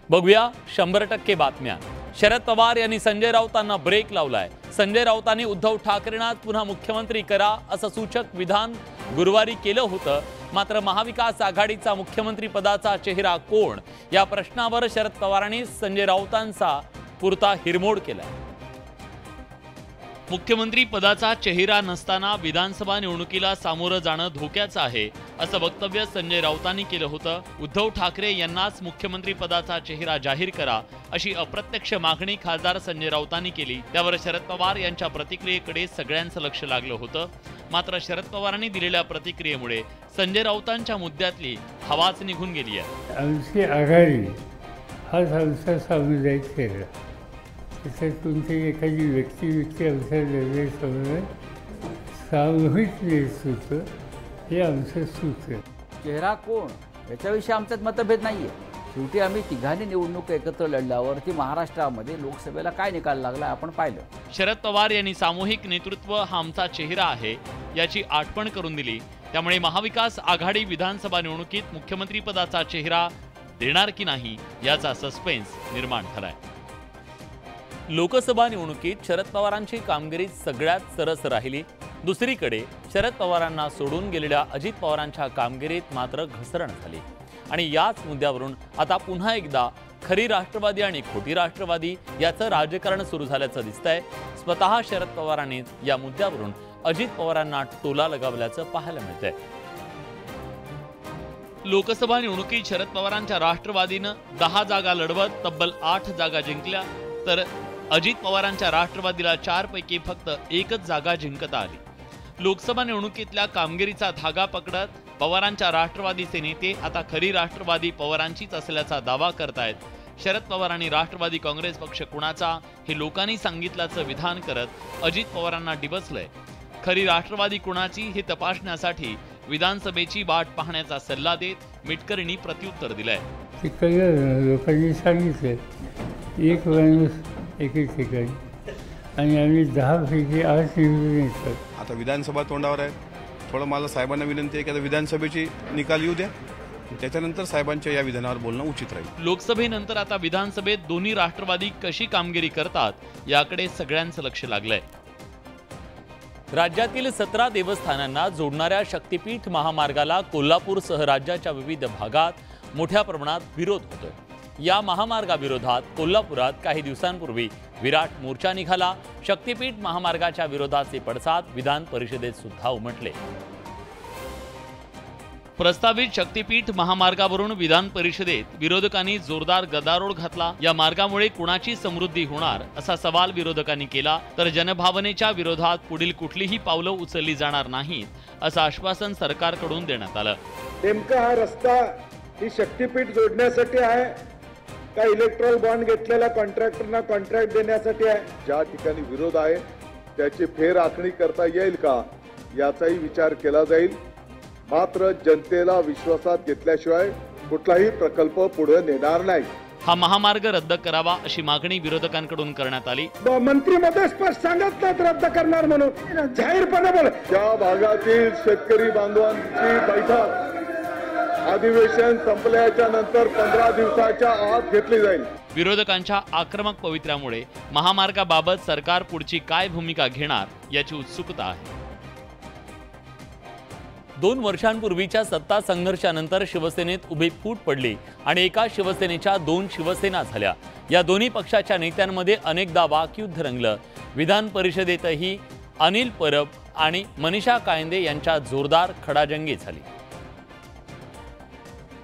बघूया 100% बातम्या। शरद पवार यांनी संजय राऊतांना ब्रेक लावलाय। संजय राऊतांनी उद्धव ठाकरेंना पुन्हा मुख्यमंत्री करा असं सूचक विधान गुरुवारी केलं होतं। मात्र महाविकास आघाडीचा मुख्यमंत्री पदाचा चेहरा कोण या प्रश्नावर शरद पवारांनी संजय राऊतांचा पुरता हिरमोड केलाय। मुख्यमंत्री पदाचा चेहरा नसताना विधानसभा निवडणुकीला सामोरं जाणं धोक्याचं आहे असं वक्तव्य संजय राऊतांनी केलं होतं। उद्धव ठाकरे यांनाच मुख्यमंत्री पदाचा चेहरा जाहीर करा अशी अप्रत्यक्ष मागणी खासदार संजय राऊतांनी केली। त्यावर शरद पवार यांच्या प्रतिक्रियेकडे सगळ्यांचं लक्ष लागलं होतं। मात्र शरद पवारांनी दिलेल्या प्रतिक्रियेमुळे संजय राऊतांच्या मुद्द्यातली हवाच निघून गेली आहे। आमची आघाडी हा आमचा सामुदायिक चेहरा, तसंच तुमची एखादी व्यक्ती आमचा निर्णय समन्वय सामूहिक नेतृत्व हे आमचं सूत्र। चेहरा कोण याच्याविषयी आमच्यात मतभेद नाहीये। शेवटी आम्ही तिघांनी निवडणूक एकत्र लढल्यावरती महाराष्ट्रामध्ये लोकसभेला काय निकाल लागला आपण पाहिलं। शरद पवार यांनी सामूहिक नेतृत्व हा आमचा चेहरा आहे याची आठवण करून दिली। त्यामुळे महाविकास आघाडी विधानसभा निवडणुकीत मुख्यमंत्री पदाचा चेहरा देणार की नाही याचा सस्पेन्स निर्माण झालाय। लोकसभा निवडणुकीत शरद पवारांची कामगिरी सगळ्यात सरस राहिली। दुसरीकडे शरद पवारांना सोडून गेलेल्या अजित पवारांच्या कामगिरीत मात्र घसरण झाली आणि याच मुद्द्यावरून आता पुन्हा एकदा खरी राष्ट्रवादी आणि खोटी राष्ट्रवादी याचं राजकारण सुरू झाल्याचं दिसतंय। स्वतः शरद पवारांनी या मुद्द्यावरून अजित पवारांना टोला लगावल्याचं पाहायला मिळतंय। लोकसभा निवडणुकीत शरद पवारांच्या राष्ट्रवादीनं 10 जागा लढवत तब्बल 8 जागा जिंकल्या, तर अजित पवारांच्या राष्ट्रवादीला 4 पैकी फक्त 1च जागा जिंकता आली। लोकसभा निवडणुकीतल्या कामगिरीचा धागा पकडत पवारांच्या राष्ट्रवादीचे नेते आता खरी राष्ट्रवादी पवारांचीच असल्याचा दावा करतायत। शरद पवार आणि राष्ट्रवादी काँग्रेस पक्ष कुणाचा हे लोकांनी सांगितल्याचं विधान करत अजित पवारांना डिवचलंय। खरी राष्ट्रवादी कुणाची हे तपासण्यासाठी विधानसभेची वाट पाहण्याचा सल्ला देत मिटकरींनी प्रत्युत्तर दिलंय। लोकांनी सांगितलं एक माणूस एकेक ठिकाणी आणि आम्ही 10 पैकी 8 निवडून येतात। आता विधानसभा तोंडावर आहे, थोडं मला साहेबांना विनंती आहे की आता विधानसभेची निकाल येऊ द्या, त्याच्यानंतर साहेबांच्या या विधानावर बोलणं उचित राहील। लोकसभेनंतर आता विधानसभेत दोन्ही राष्ट्रवादी कशी कामगिरी करतात याकडे सगळ्यांचं लक्ष लागलंय। राज्यातील 17 देवस्थानांना जोडणाऱ्या शक्तीपीठ महामार्गाला कोल्हापूरसह राज्याच्या विविध भागात मोठ्या प्रमाणात विरोध होतोय। या महामार्गाविरोधात कोल्हापुरात काही दिवसांपूर्वी विराट मोर्चा निघाला। शक्तीपीठ महामार्गाच्या विरोधाचे पडसाद विधान परिषदेत सुद्धा उमटले। प्रस्तावित शक्तीपीठ महामार्गावरून विधान परिषदेत विरोधकांनी जोरदार गदारोळ घातला। या मार्गामुळे कुणाची समृद्धी होणार असा सवाल विरोधकांनी केला, तर जनभावनेच्या विरोधात पुढील कुठलीही पावलं उचलली जाणार नाहीत असं आश्वासन सरकारकडून देण्यात आलं। नेमका हा रस्ता ही शक्तीपीठ जोडण्यासाठी आहे का इलेक्ट्रॉल बॉन्ड घेतलेल्या कॉन्ट्रॅक्टरना कॉन्ट्रॅक्ट देण्यासाठी आहे? ज्या ठिकाणी विरोध आहे त्याची फेर आखणी करता येईल का याचाही विचार केला जाईल। मात्र जनतेला विश्वासात घेतल्याशिवाय कुठलाही प्रकल्प पुढे नेणार नाही। हा महामार्ग रद्द करावा अशी मागणी विरोधकांकडून करण्यात आली। मंत्री मध्ये स्पष्ट सांगत नाहीत रद्द करणार म्हणून, जाहीरपणे बोल। त्या भागातील शेतकरी बांधवांची बैठक अधिवेशन संपल्याच्या नंतर 15 दिवसाच्या आत घेतली जाईल। विरोधकांच्या आक्रमक पवित्र्यामुळे महामार्गाबाबत सरकार पुढची काय भूमिका घेणार याची उत्सुकता आहे। 2 वर्षांपूर्वीच्या सत्ता संघर्षानंतर शिवसेनेत उभी फूट पडली आणि एका शिवसेनेच्या 2 शिवसेना झाल्या। या दोन्ही पक्षाच्या नेत्यांमध्ये अनेकदा वाकयुद्ध रंगलं। विधान परिषदेतही अनिल परब आणि मनीषा कायंदे यांच्यात जोरदार खडाजंगी झाली।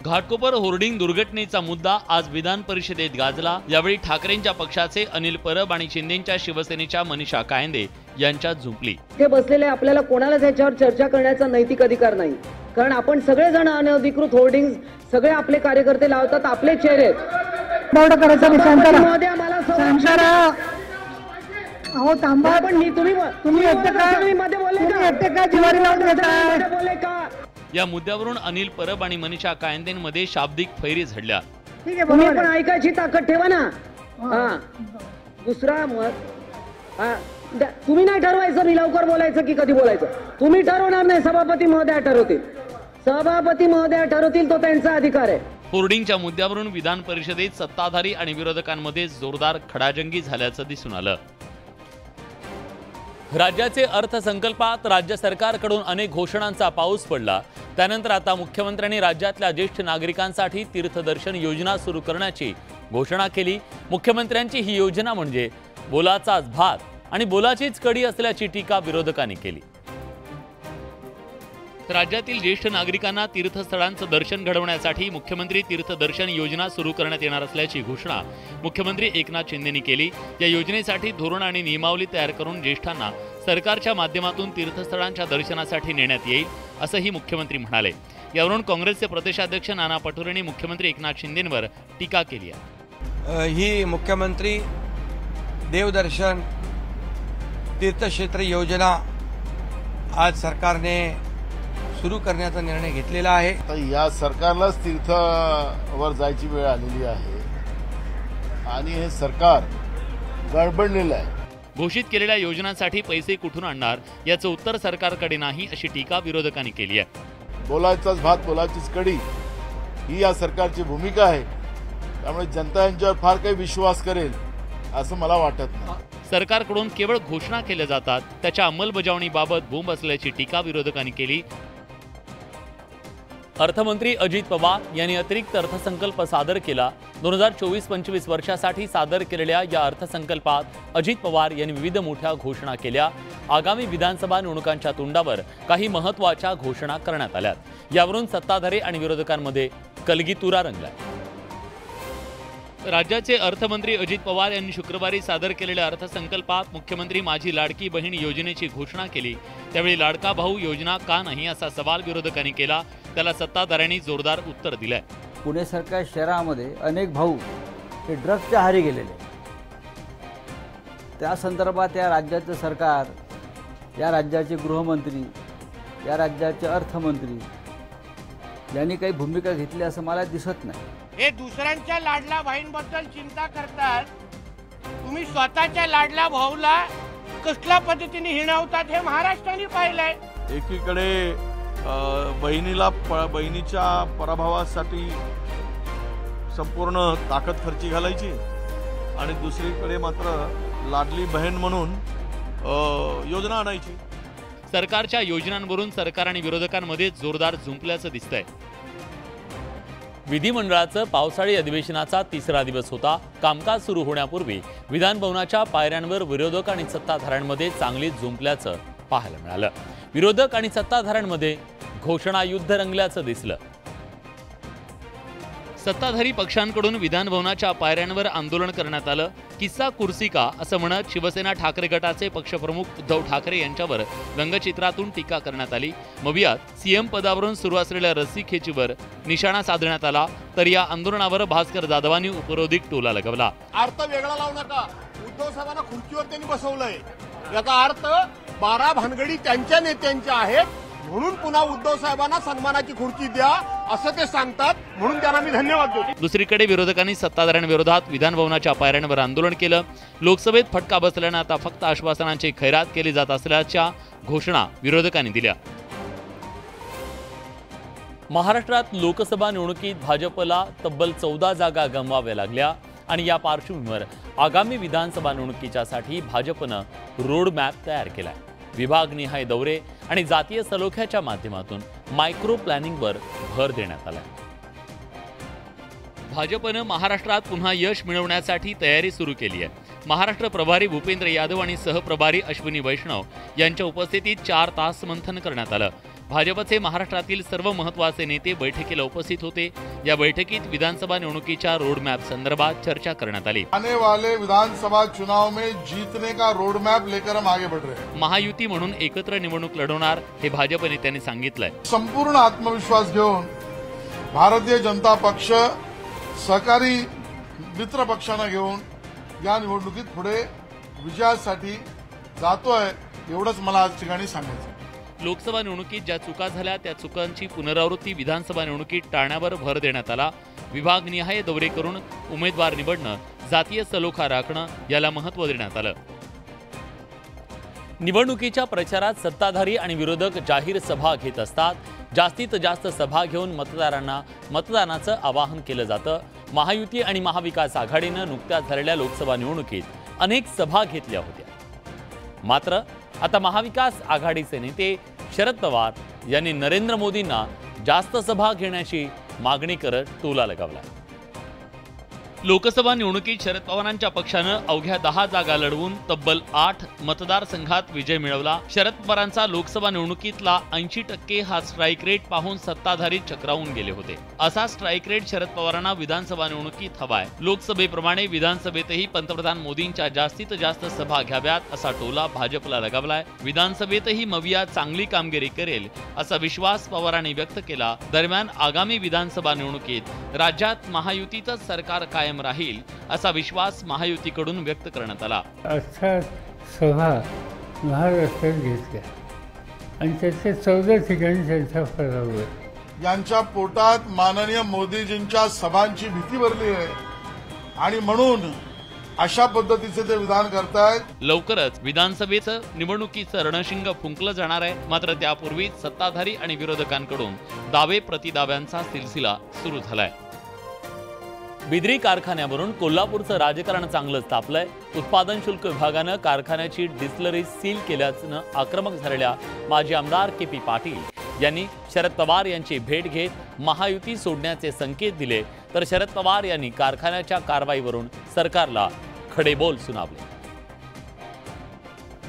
घाटकोपर होर्डिंग दुर्घटनेचा मुद्दा आज विधान परिषदेत गाजला। यावेळी ठाकरेंच्या पक्षाचे अनिल परब आणि शिंदेच्या शिवसेनेच्या मनीषा कायंदे यांच्यात झुंपली। ते बसलेले आपल्याला कोणालाच याच्यावर चर्चा करण्याचा नैतिक अधिकार नाही, कारण आपण सगळेजण अनधिकृत होर्डिंग सगळे आपले कार्यकर्ते लावतात, आपले चेहरे अहो थांबा, पण तुम्ही या मुद्द्यावरून अनिल परब आणि मनीषा कायंदेंमध्ये शाब्दिक फैरी झडल्या। तुम्ही पण ऐकायची ताकद ठेवा ना। दुसरा मत तुम्ही नाही ठरवायचं मी लवकर बोलायचं की कधी बोलायचं, तुम्ही ठरवणार नाही, सभापती महोदय ठरवतील। सभापती महोदय ठरवतील, तो त्यांचा अधिकार आहे। होर्डिंगच्या मुद्द्यावरून विधान परिषदेत सत्ताधारी आणि विरोधकांमध्ये जोरदार खडाजंगी झाल्याचं दिसून आलं. राज्याचे अर्थसंकल्पात राज्य सरकारकडून अनेक घोषणांचा पाऊस पडला. त्यानंतर आता मुख्यमंत्र्यांनी राज्यातल्या ज्येष्ठ नागरिकांसाठी तीर्थदर्शन योजना सुरू करण्याची घोषणा केली. मुख्यमंत्र्यांची ही योजना म्हणजे बोलाचाच भात आणि बोलाचीच कडी असल्याची टीका विरोधकांनी केली. राज्यातील ज्येष्ठ नागरिकांना तीर्थस्थळांचं दर्शन घडवण्यासाठी मुख्यमंत्री तीर्थदर्शन योजना सुरू करण्यात येणार असल्याची घोषणा मुख्यमंत्री एकनाथ शिंदेंनी केली. या योजनेसाठी धोरण आणि नियमावली तयार करून ज्येष्ठांना सरकारच्या माध्यमातून तीर्थस्थळांच्या दर्शनासाठी नेण्यात येईल असंही मुख्यमंत्री म्हणाले. यावरून काँग्रेसचे प्रदेशाध्यक्ष नाना पटोलेंनी मुख्यमंत्री एकनाथ शिंदेंवर टीका केली आहे. ही मुख्यमंत्री देवदर्शन तीर्थक्षेत्र योजना आज सरकारने सुरू करण्याचा निर्णय घेतलेला आहे. तर या सरकारलाच तीर्थावर जायची वेळ आलेली आहे आणि हे सरकार गडबडलेलं आहे. घोषित केलेल्या योजनांसाठी पैसे कुठून आणणार याचं उत्तर सरकारकडे नाही अशी टीका विरोधकांनी केली आहे. बोलायचाच भात बोलाचीच कडी ही या सरकारची भूमिका आहे. त्यामुळे जनता यांच्यावर फार काही विश्वास करेल असं मला वाटत नाही. सरकारकडून केवळ घोषणा केल्या जातात, त्याच्या अंमलबजावणीबाबत बोंब असल्याची टीका विरोधकांनी केली. अर्थमंत्री अजित पवार यांनी अतिरिक्त अर्थसंकल्प सादर केला. 2024-25 वर्षासाठी सादर केलेल्या या अर्थसंकल्पात अजित पवार यांनी विविध मोठ्या घोषणा केल्या. आगामी विधानसभा निवडणुकांच्या तोंडावर काही महत्त्वाच्या घोषणा करण्यात आल्या. यावरून सत्ताधारी आणि विरोधकांमध्ये कलगीतुरा रंगला. राज्याचे अर्थमंत्री अजित पवार यांनी शुक्रवारी सादर केलेल्या अर्थसंकल्पात मुख्यमंत्री माझी लाडकी बहीण योजनेची घोषणा केली. त्यावेळी लाडका भाऊ योजना का नाही असा सवाल विरोधकांनी केला. त्याला सत्ताधाऱ्यांनी जोरदार उत्तर दिलंय. पुणेसारख्या शहरामध्ये अनेक भाऊ हे ड्रग्सच्या आहारी गेलेले. त्या संदर्भात या राज्याचं सरकार, या राज्याचे गृहमंत्री, या राज्याचे अर्थमंत्री यांनी काही भूमिका घेतली असं मला दिसत नाही. हे दुसऱ्यांच्या लाडल्या बहीणबद्दल चिंता करतात, तुम्ही स्वतःच्या लाडल्या भाऊला कसल्या पद्धतीने हिणवतात हे महाराष्ट्राने पाहिलंय. एकीकडे बहिणीच्या पराभवासाठी संपूर्ण ताकद खर्ची घालायची आणि दुसरीकडे मात्र लाडली बहीण म्हणून योजना आणायची. सरकारच्या योजनांवरून सरकार आणि विरोधकांमध्ये जोरदार झुंपल्याचं दिसतंय. विधिमंडळाचं पावसाळी अधिवेशनाचा तिसरा दिवस होता. कामकाज सुरू होण्यापूर्वी विधान भवनाच्या पायऱ्यांवर विरोधक आणि सत्ताधाऱ्यांमध्ये चांगलीच झुंपल्याचं पाहायला मिळालं. विरोधक आणि सत्ताधाऱ्यांमध्ये घोषणा युद्ध रंगल्याचं दिसलं. सत्ताधारी पक्षांकडून विधान भवनाच्या पायऱ्यांवर आंदोलन करण्यात आलं. किस्सा कुर्सी का असं म्हणत शिवसेना ठाकरे गटाचे पक्षप्रमुख उद्धव ठाकरे यांच्यावर व्यंगचित्रातून टीका करण्यात आली. मवियात सीएम पदावरून सुरू असलेल्या रस्सीखेचीवर निशाणा साधण्यात आला. तर या आंदोलनावर भास्कर जाधवांनी उपरोधिक टोला लगावला. अर्थ वेगळा लावू नका. उद्धव साहेबांना खुर्चीवर त्यांनी बसवलंय, याचा अर्थ 12 भानगडी त्यांच्या नेत्यांच्या आहेत म्हणून पुन्हा उद्धव साहेबांना सन्मानाची खुर्ची द्या असं ते सांगतात, म्हणून त्यांना मी धन्यवाद देतो. दुसरीकडे विरोधकांनी सत्ताधाऱ्यांविरोधात विधान भवनाच्या पायऱ्यांवर आंदोलन केलं. लोकसभेत फटका बसल्यानं आता फक्त आश्वासनांची खैरात केली जात असल्याच्या घोषणा विरोधकांनी दिल्या. महाराष्ट्रात लोकसभा निवडणुकीत भाजपला तब्बल 14 जागा गमवाव्या लागल्या आणि या पार्श्वभूमीवर आगामी विधानसभा निवडणुकीच्यासाठी भाजपनं रोडमॅप तयार केलाय. विभागनिहाय दौरे आणि जातीय सलोख्याच्या माध्यमातून मायक्रो प्लॅनिंगवर भर देण्यात आलाय. भाजपनं महाराष्ट्रात पुन्हा यश मिळवण्यासाठी तयारी सुरू केली आहे. महाराष्ट्र प्रभारी भूपेंद्र यादव आणि सहप्रभारी अश्विनी वैष्णव यांच्या उपस्थितीत 4 तास मंथन करण्यात आलं. भाजपचे महाराष्ट्रातील सर्व महत्त्वाचे नेते बैठकीला उपस्थित होते. या बैठकीत विधानसभा निवडणुकीच्या रोडमॅप संदर्भात चर्चा करण्यात आली. आने वाले विधानसभा चुनाव में जीतने का रोडमॅप लेकर हम आगे बढ़ रहे हैं. महायुती म्हणून एकत्र निवडणूक लढवणार हे भाजप नेत्यांनी सांगितलंय. संपूर्ण आत्मविश्वास घेऊन भारतीय जनता पक्ष सहकारी मित्र पक्षांना घेऊन या निवडणुकीत पुढे विजयासाठी जातोय, एवढंच मला आज ठिकाणी सांगायचं. लोकसभा निवडणुकीत ज्या चुका झाल्या त्या चुकांची पुनरावृत्ती विधानसभा निवडणुकीत टाळण्यावर भर देण्यात आला. विभागनिहाय दौरे करून उमेदवार निवडणं, जातीय सलोखा राखणं याला महत्त्व देण्यात आलं. निवडणुकीच्या प्रचारात सत्ताधारी आणि विरोधक जाहीर सभा घेत असतात. जास्तीत जास्त सभा घेऊन मतदारांना मतदानाचं आवाहन केलं जातं। महायुती आणि महाविकास आघाडीनं नुकत्याच झालेल्या लोकसभा निवडणुकीत अनेक सभा घेतल्या होत्या। मात्र आता महाविकास आघाडीचे नेते शरद पवार यांनी नरेंद्र मोदींना जास्त सभा घेण्याची मागणी करत टोला लगावला। लोकसभा निवडणुकीत शरद पवारांच्या पक्षानं अवघ्या 10 जागा लढवून तब्बल 8 मतदारसंघात विजय मिळवला। शरद पवारांचा लोकसभा निवडणुकीतला 80% हा स्ट्राईक रेट पाहून सत्ताधारी चक्रावून गेले होते। असा स्ट्राईक रेट शरद पवारांना विधानसभा निवडणुकीत हवाय। लोकसभेप्रमाणे विधानसभेतही पंतप्रधान मोदींच्या जास्तीत जास्त सभा घ्याव्यात असा टोला भाजपला लगावलाय। विधानसभेतही मविया चांगली कामगिरी करेल असा विश्वास पवारांनी व्यक्त केला। दरम्यान आगामी विधानसभा निवडणुकीत राज्यात महायुतीचंच सरकार कायम राहील असा विश्वास महायुतीकडून व्यक्त करण्यात आला। अशा सभा महाराष्ट्रात घेतल्या आणि त्याचे 14 ठिकाणी त्यांचा पराभव आहे। यांच्या पोटात माननीय मोदीजींच्या सभांची भीती भरली आहे आणि म्हणून अशा पद्धतीचे ते विधान करतायत। लवकरच विधानसभेचं निवडणुकीचं रणशिंग फुंकलं जाणार आहे। मात्र त्यापूर्वी सत्ताधारी आणि विरोधकांकडून दावे प्रतिदाव्यांचा सिलसिला सुरू झालाय। बिद्री कारखान्यावरून कोल्हापूरचं राजकारण चांगलंच तापलंय। उत्पादन शुल्क विभागानं कारखान्याची डिस्टिलरी सील केल्यानं आक्रमक झालेल्या माजी आमदार के.पी. पाटील यांनी शरद पवार यांची भेट घेत महायुती सोडण्याचे संकेत दिले, तर शरद पवार यांनी कारखान्याच्या कारवाईवरून सरकारला खडेबोल सुनावले।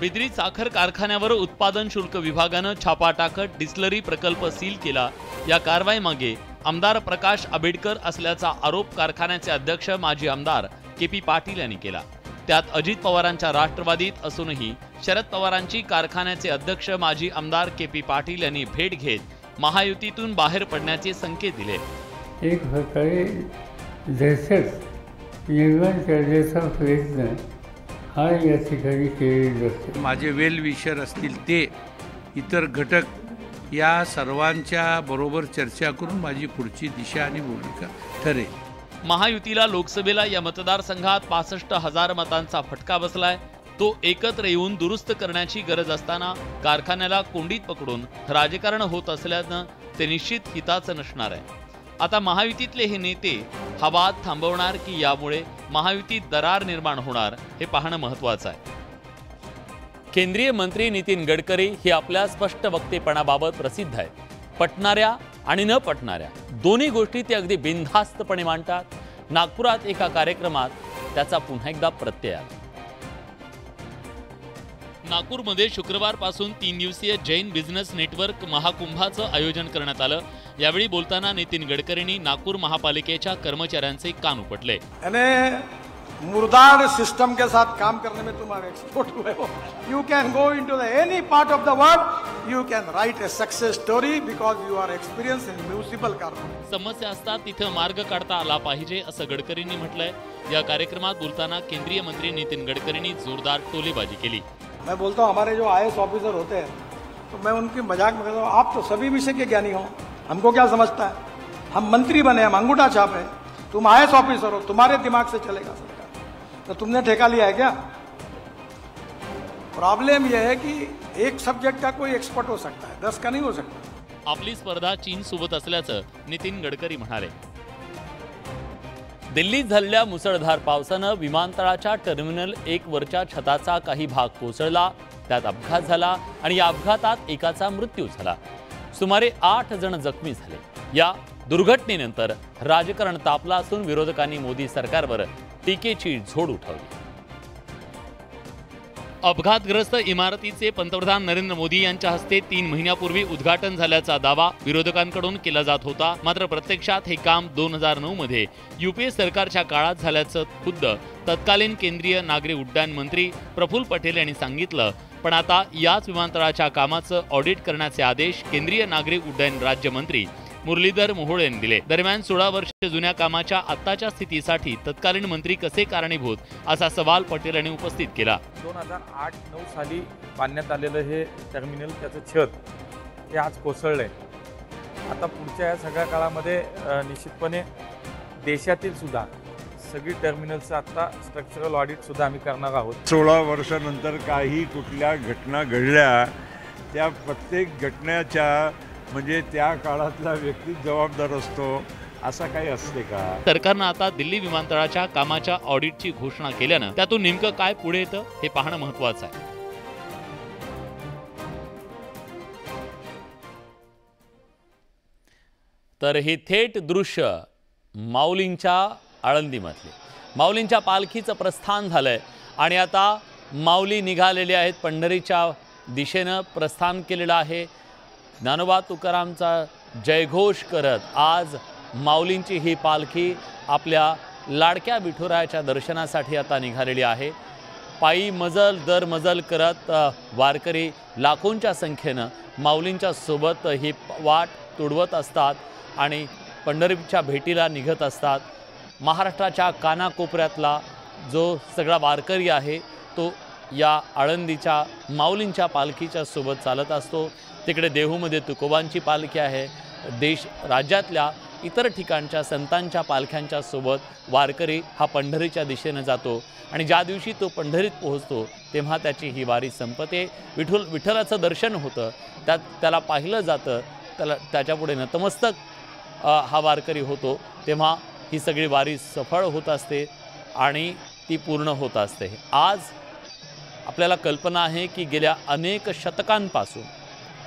बिद्री साखर कारखान्यावर उत्पादन शुल्क विभागानं छापा टाकत डिस्टिलरी प्रकल्प सील केला। या कारवाईमागे आमदार प्रकाश आंबेडकर असल्याचा आरोप कारखान्याचे अध्यक्ष माजी आमदार के.पी. पाटील यांनी केला। त्यात अजित पवारांच्या राष्ट्रवादीत असूनही शरद पवारांची कारखान्याचे अध्यक्ष माजी आमदार के.पी. पाटील यांनी भेट घेत महायुतीतून बाहेर पडण्याचे संकेत दिले। एक प्रकारे दहशत निर्माण करण्याचा प्रयत्न हा या ठिकाणी केलेला असतो। माझे वेल विशर असतील ते इतर घटक या सर्वांच्या बरोबर चर्चा करून माझी पुढची दिशा आणि भूमिका ठरेल। महायुतीला लोकसभेला या मतदारसंघात 65,000 मतांचा फटका बसलाय। तो एकत्र येऊन दुरुस्त करण्याची गरज असताना कारखान्याला कोंडीत पकडून राजकारण होत असल्यानं ते निश्चित हिताचं नसणार आहे। आता महायुतीतले हे नेते हा वाद थांबवणार की यामुळे महायुतीत दरार निर्माण होणार हे पाहणं महत्त्वाचं आहे। केंद्रीय मंत्री नितीन गडकरी हे आपल्या स्पष्ट वक्तेपणाबाबत प्रसिद्ध आहेत। पटणाऱ्या आणि न पटणाऱ्या दोन्ही गोष्टी ते अगदी बिनधास्तपणे मांडतात। नागपुरात एका कार्यक्रमात त्याचा पुन्हा एकदा प्रत्यय आला। नागपूरमध्ये शुक्रवारपासून 3 दिवसीय जैन बिझनेस नेटवर्क महाकुंभाचं आयोजन करण्यात आलं। यावेळी बोलताना नितीन गडकरींनी नागपूर महापालिकेच्या कर्मचाऱ्यांचे कान उपटले। मुर्दार सिस्टम के साथ काम करने में तुम एक्सपर्ट हुए हो। You can go into the any part of the world, you can write a success story because you are experience in municipal corporation. समस्या असतात तिथे मार्ग काढता आला पाहिजे असं गडकरींनी म्हटलंय। या कार्यक्रमात बोलताना केंद्रीय मंत्री नितीन गडकरींनी जोरदार टोलेबाजी केली। मैं बोलता हूँ हमारे जो IAS ऑफिसर होते हैं तो मैं उनकी मजाक में कहता हूँ आप तो सभी विषय के ज्ञानी हो, हमको क्या समझता है, हम मंत्री बने, हम अंगूठा छाप है, तुम IAS ऑफिसर हो, तुम्हारे दिमाग से चलेगा सरकार, तो तुमने ठेका लिया है क्या? प्रॉब्लम यह है कि एक सब्जेक्ट का कोई एक्सपर्ट हो सकता है, 10 का नहीं हो सकता। आपली स्पर्धा चीन सोबत असल्याचं नितीन गडकरी म्हणाले। दिल्लीत झालेल्या मुसळधार पावसानं विमानतळाच्या टर्मिनल 1 वरच्या छताचा काही भाग कोसळला। त्यात अपघात झाला आणि या अपघातात एकाचा मृत्यू झाला। सुमारे 8 जण जखमी झाले। या दुर्घटनेनंतर राजकारण तापलं असून विरोधकांनी मोदी सरकारवर टीकेची झोड उठवली। अपघातग्रस्त इमारतीचे पंतप्रधान नरेंद्र मोदी यांच्या हस्ते 3 महिन्यापूर्वी उद्घाटन झाल्याचा दावा विरोधकांकडून केला जात होता। मात्र प्रत्यक्षात हे काम 2009 मध्ये UPA सरकारच्या काळात झाल्याचं खुद्द तत्कालीन केंद्रीय नागरी उड्डाण मंत्री प्रफुल्ल पटेल यांनी सांगितलं। पण आता याच विमानतळाच्या कामाचं ऑडिट करण्याचे आदेश केंद्रीय नागरी उड्डयन राज्यमंत्री मुरलीधर मोहोळ यांनी दिले। दरम्यान 16 वर्ष जुन्या कामाच्या आत्ताच्या स्थितीसाठी तत्कालीन मंत्री कसे कारणीभूत असा सवाल पटेल यांनी उपस्थित केला। 2008-9 साली बांधण्यात आलेलं हे टर्मिनल, त्याचं छत हे आज कोसळलंय। आता पुढच्या या सगळ्या काळामध्ये निश्चितपणे देशातील सुद्धा सगळी टर्मिनलचं आता स्ट्रक्चरल ऑडिट सुद्धा आम्ही करणार आहोत। 16 वर्षानंतर काही कुठल्या घटना घडल्या त्या प्रत्येक घटनेच्या म्हणजे त्या काळातला व्यक्ती जबाबदार असतो असं काही असते का? सरकारनं आता दिल्ली विमानतळाच्या कामाच्या ऑडिटची घोषणा केल्यानं त्यातून नेमकं काय पुढे येतं हे पाहणं महत्त्वाचं आहे. तर हे थेट दृश्य माऊलींच्या आळंदीमधले. माऊलींच्या पालखीचं प्रस्थान झालंय आणि आता माऊली निघालेले आहेत. पंढरीच्या दिशेनं प्रस्थान केलेलं आहे. ज्ञानोबा तुकारामचा जयघोष करत आज माऊलींची ही पालखी आपल्या लाडक्या विठुरायाच्या दर्शनासाठी आता निघालेली आहे. पायी मजल दर मजल करत वारकरी लाखोंच्या संख्येनं माऊलींच्या सोबत ही वाट तुडवत असतात आणि पंढरीच्या भेटीला निघत असतात. महाराष्ट्राच्या कानाकोपऱ्यातला जो सगळा वारकरी आहे तो या आळंदीच्या माऊलींच्या पालखीच्या सोबत चालत असतो. तिकडे देहूमध्ये तुकोबांची पालखी आहे. राज्यातल्या इतर ठिकाणच्या संतांच्या पालख्यांच्या सोबत वारकरी हा पंढरीच्या दिशेनं जातो आणि ज्या दिवशी तो पंढरीत पोहोचतो तेव्हा त्याची ही वारी संपते. विठ्ठलाचं दर्शन होतं, त्याला पाहिलं जातं, त्याच्यापुढे नतमस्तक हा वारकरी होतो. तेव्हा ही सगळी वारी सफळ होत असते आणि ती पूर्ण होत असते. आज आपल्याला कल्पना आहे की गेल्या अनेक शतकांपासून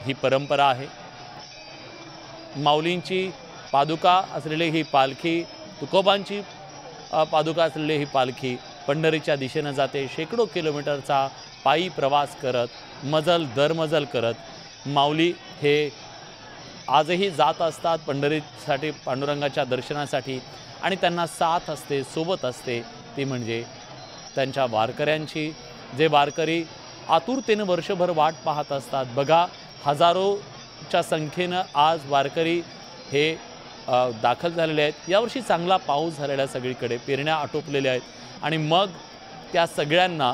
ही परंपरा आहे. माऊलींची पादुका असलेली ही पालखी, तुकोबांची पादुका असलेली ही पालखी पंढरीच्या दिशेनं जाते. शेकडो किलोमीटरचा पायी प्रवास करत मजल दरमजल करत माऊली हे आजही जात असतात पंढरीसाठी, पांडुरंगाच्या दर्शनासाठी. आणि त्यांना साथ असते, सोबत असते ती म्हणजे त्यांच्या वारकऱ्यांची. जे वारकरी आतुरतेनं वर्षभर वाट पाहत असतात. बघा, हजारोच्या संख्येनं आज वारकरी हे दाखल झालेले आहेत. यावर्षी चांगला पाऊस झालेला सगळीकडे, पेरण्या आटोपलेल्या आहेत आणि मग त्या सगळ्यांना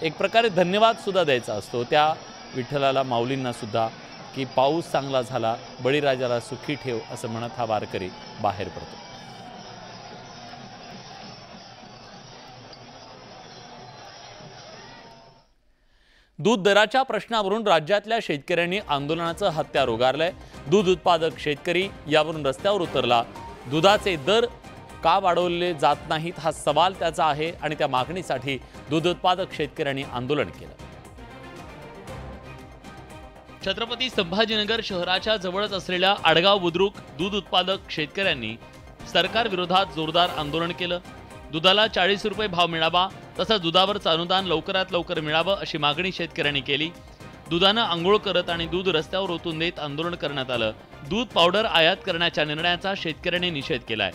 एक प्रकारे धन्यवादसुद्धा द्यायचा असतो त्या विठ्ठलाला, माऊलींनासुद्धा, की पाऊस चांगला झाला, बळीराजाला सुखी ठेव असं म्हणत हा वारकरी बाहेर पडतो. दूध दराच्या प्रश्नावरून राज्यातल्या शेतकऱ्यांनी आंदोलनाचं हत्यार उगारलंय. दूध उत्पादक शेतकरी यावरून रस्त्यावर उतरला. दुधाचे दर का वाढवले जात नाहीत हा सवाल त्याचा आहे आणि त्या मागणीसाठी दूध उत्पादक शेतकऱ्यांनी आंदोलन केलं. छत्रपती संभाजीनगर शहराच्या जवळच असलेल्या आडगाव बुद्रुक दूध उत्पादक शेतकऱ्यांनी सरकार विरोधात जोरदार आंदोलन केलं. दुधाला 40 रुपये भाव मिळावा, तसंच दुधावरचं अनुदान लवकरात लवकर मिळावं अशी मागणी शेतकऱ्यांनी केली. दुधानं आंघोळ करत आणि दूध रस्त्यावर ओतून देत आंदोलन करण्यात आलं. दूध पावडर आयात करण्याच्या निर्णयाचा शेतकऱ्यांनी निषेध केलाय.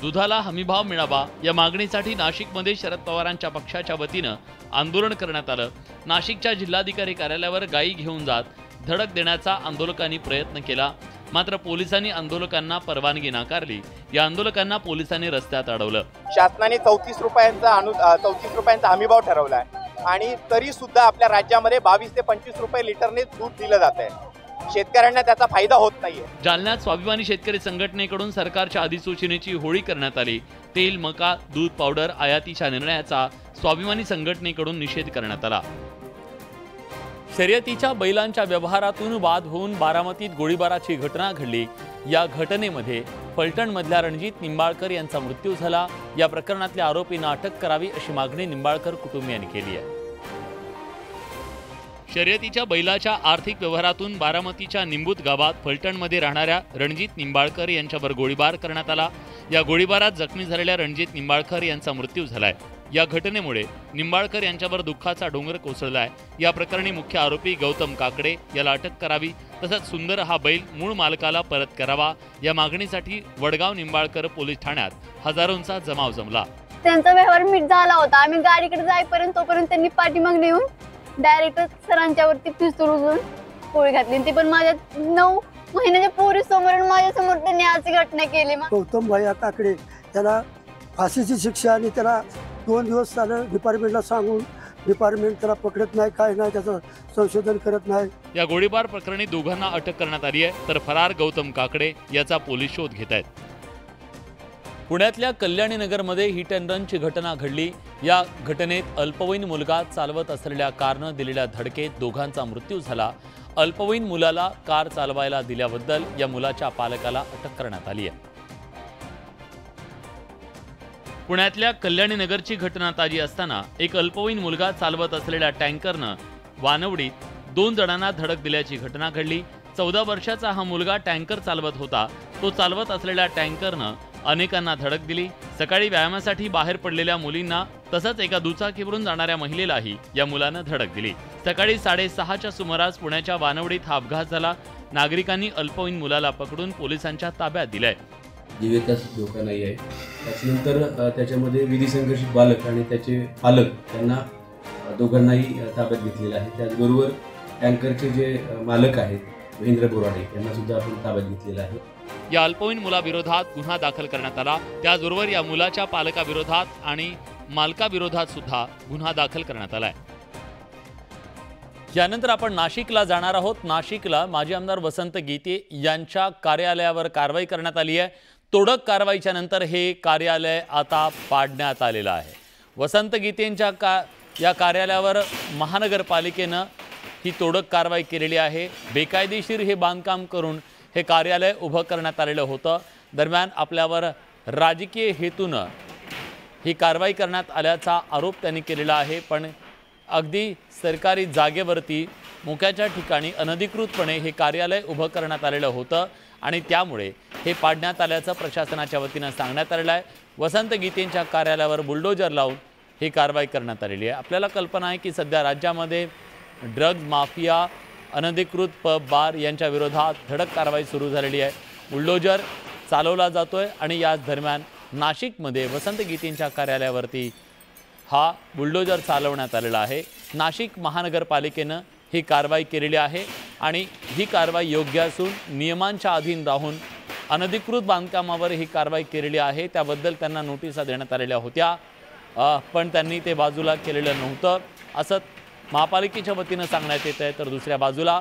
दुधाला हमीभाव मिळावा या मागणीसाठी नाशिकमध्ये शरद पवारांच्या पक्षाच्या वतीनं आंदोलन करण्यात आलं. नाशिकच्या जिल्हाधिकारी कार्यालयावर गाई घेऊन जात धडक देण्याचा आंदोलकांनी प्रयत्न केला, मात्र पोलिसांनी आंदोलकांना परवानगी नाकारली. या आंदोलकांना पोलिसांनी रस्त्यात अडवलं. शासनाने 34 रुपयांचा हमीभाव ठरवलाय आणि तरी सुद्धा आपल्या राज्यामध्ये 22 ते 25 रुपये लिटरने दूध दिलं जात आहे. शेतकऱ्यांना त्याचा फायदा होत नाहीये. जालन्यात स्वाभिमानी शेतकरी संघटनेकडून सरकारच्या अधिसूचनेची होळी करण्यात आली. तेल, मका, दूध पावडर आयातीच्या निर्णयाचा स्वाभिमानी संघटनेकडून निषेध करण्यात आला. शर्यतीच्या बैलांच्या व्यवहारातून वाद होऊन बारामतीत गोळीबाराची घटना घडली. या घटनेमध्ये फलटणमधल्या रणजित निंबाळकर यांचा मृत्यू झाला. या प्रकरणातल्या आरोपींना अटक करावी अशी मागणी निंबाळकर कुटुंबियांनी केली आहे. शर्यतीच्या बैलाच्या आर्थिक व्यवहारातून बारामतीच्या निंबूत गावात फलटणमध्ये राहणाऱ्या रणजित निंबाळकर यांच्यावर गोळीबार करण्यात आला. या गोळीबारात जखमी झालेल्या रणजित निंबाळकर यांचा मृत्यू झालाय. या घटनेमुळे निंबाळकर यांच्यावर दुःखाचा डोंगर कोसळलाय. या प्रकरणी मुख्य आरोपी गौतम काकडे याला अटक करावी, तसंच सुंदर हा बैल मूळ मालकाला परत करावा या मागणीसाठी वडगाव निंबाळकर पोलीस ठाण्यात हजारोंचा जमाव जमला. त्यांचा व्यवहार मीठ झाला होता. आम्ही गाडीकडे जाईपर्यंत तोपर्यंत त्यांनी पाठीमागणे येऊन डायरेक्ट सरांच्या वरती पिस्तूल उचलून गोळी घातली. ती पण माझ्या 9 महिन्याच्या पोरी समोर माझ्या समोर त्यांनी अशी घटना केली. गौतम भाई काकडे त्याला फाशीची शिक्षा आणि त्याला 2 दिवस झालं डिपार्टमेंटला सांगून डिपार्टमेंट त्याला पकडत नाही, काय नाही, त्याचं संशोधन करत नाही. या गोळीबार प्रकरणी दोघांना अटक करण्यात आली आहे, तर फरार गौतम काकडे याचा पोलीस शोध घेत आहेत. पुण्यातल्या कल्याणी नगरमध्ये हिट अँड रनची घटना घडली. या घटनेत अल्पवयीन मुलगा चालवत असलेल्या कारनं दिलेल्या धडकेत दोघांचा मृत्यू झाला. अल्पवयीन मुलाला कार चालवायला दिल्याबद्दल या मुलाच्या पालकाला अटक करण्यात आली आहे। पुण्यातल्या कल्याणी नगरची घटना ताजी असताना एक अल्पवयीन मुलगा चालवत असलेल्या टँकरनं वानवडीत 2 जणांना धडक दिल्याची घटना घडली। 14 वर्षाचा हा मुलगा टँकर चालवत होता। तो चालवत असलेल्या टँकरनं अनेकांना धडक दिली। सकाळी व्यायामासाठी बाहेर पडलेल्या मुलींना तसंच एका दुचाकीवरून जाणाऱ्या महिलेलाही या मुलानं धडक दिली। सकाळी 6:30च्या सुमारास पुण्याच्या वानवडीत हा अपघात झाला। नागरिकांनी अल्पवयीन मुलाला पकडून पोलिसांच्या ताब्यात दिलंय। जीवितच धोका नाही आहे। त्याच्यानंतर त्याच्यामध्ये विधी संघर्षित बालक आणि त्याचे पालक त्यांना दोघांनाही ताब्यात घेतलेलं आहे। त्याचबरोबर टँकरचे जे मालक आहेत महेंद्र बोराडे यांना सुद्धा आपण ताब्यात घेतलेलं आहे। या अल्पवयीन मुलाविरोधात गुन्हा दाखल करण्यात आला। त्याचबरोबर या मुलाच्या पालकाविरोधात आणि मालकाविरोधात सुद्धा गुन्हा दाखल करण्यात आलाय। यानंतर आपण नाशिकला जाणार आहोत। नाशिकला माजी आमदार वसंत गीते यांच्या कार्यालयावर कारवाई करण्यात आली आहे। तोडक कारवाईच्या नंतर हे कार्यालय आता पाडण्यात आलेलं आहे। वसंत गीतेंच्या या कार्यालयावर महानगरपालिकेनं ही तोडक कारवाई केलेली आहे। बेकायदेशीर हे बांधकाम करून हे कार्यालय उभं करण्यात आलेलं होतं। दरम्यान आपल्यावर राजकीय हेतूनं ही कारवाई करण्यात आल्याचा आरोप त्यांनी केलेला आहे। पण अगदी सरकारी जागेवरती मोक्याच्या ठिकाणी अनधिकृतपणे हे कार्यालय उभं करण्यात आलेलं होतं आणि त्यामुळे हे पाडण्यात आल्याचं प्रशासनाच्या वतीनं सांगण्यात आलेलं आहे। वसंत गीतेंच्या कार्यालयावर बुलडोजर लावून ही कारवाई करण्यात आलेली आहे। आपल्याला कल्पना आहे की सध्या राज्यामध्ये ड्रग्ज माफिया, अनधिकृत पब बार यांच्या विरोधात धडक कारवाई सुरू झालेली आहे। बुलडोजर चालवला जातोय आणि याच दरम्यान नाशिकमध्ये वसंत गीतेंच्या कार्यालयावरती हा बुलडोजर चालवण्यात आलेला आहे। नाशिक महानगरपालिकेनं ही कारवाई केलेली आहे आणि ही कारवाई योग्य असून नियमांच्या अधीन राहून अनधिकृत बांधकामावर ही कारवाई केलेली आहे। त्याबद्दल त्यांना नोटिसा देण्यात आलेल्या होत्या, पण त्यांनी ते बाजूला केलेलं नव्हतं असं महापालिकेच्या वतीनं सांगण्यात येत आहे। तर दुसऱ्या बाजूला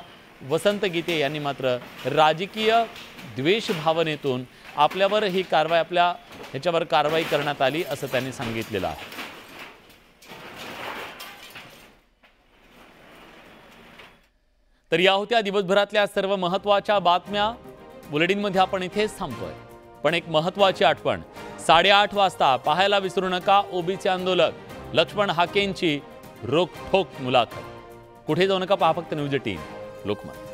वसंत गीते यांनी मात्र राजकीय द्वेष भावनेतून आपल्यावर ही कारवाई ह्याच्यावर कारवाई करण्यात आली असं त्यांनी सांगितलेलं आहे। तर या होत्या दिवसभरातल्या सर्व महत्त्वाच्या बातम्या। बुलेटिनमध्ये आपण इथेच थांबतोय, पण एक महत्त्वाची आठवण, 8:30 वाजता पाहायला विसरू नका ओबीसी आंदोलक लक्ष्मण हाकेंची रोखठोक मुलाखत। कुठे जाऊ नका, पहा फक्त न्यूज 18 लोकमत।